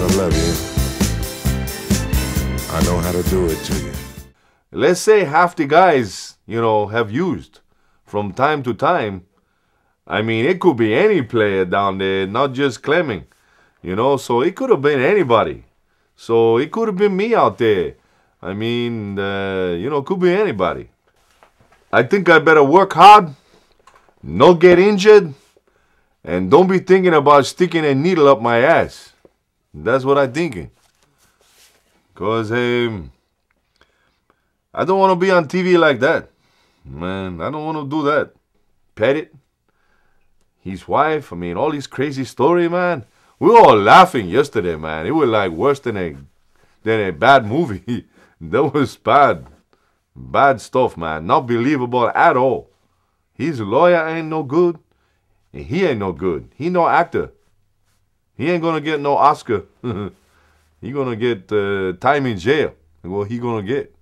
to love you. I know how to do it to you. Let's say half the guys, have used from time to time. I mean, it could be any player down there, not just Cleming. So it could have been anybody. So it could have been me out there. I mean, could be anybody. I think I better work hard, not get injured, and don't be thinking about sticking a needle up my ass. That's what I'm thinking. Because, I don't want to be on TV like that. Man, I don't want to do that. Pettit, his wife, I mean, all this crazy story, man. We were all laughing yesterday, man. It was like worse than a bad movie. That was bad. Bad stuff, man. Not believable at all. His lawyer ain't no good. And he ain't no good. He no actor. He ain't gonna get no Oscar. He gonna get time in jail. What he gonna get?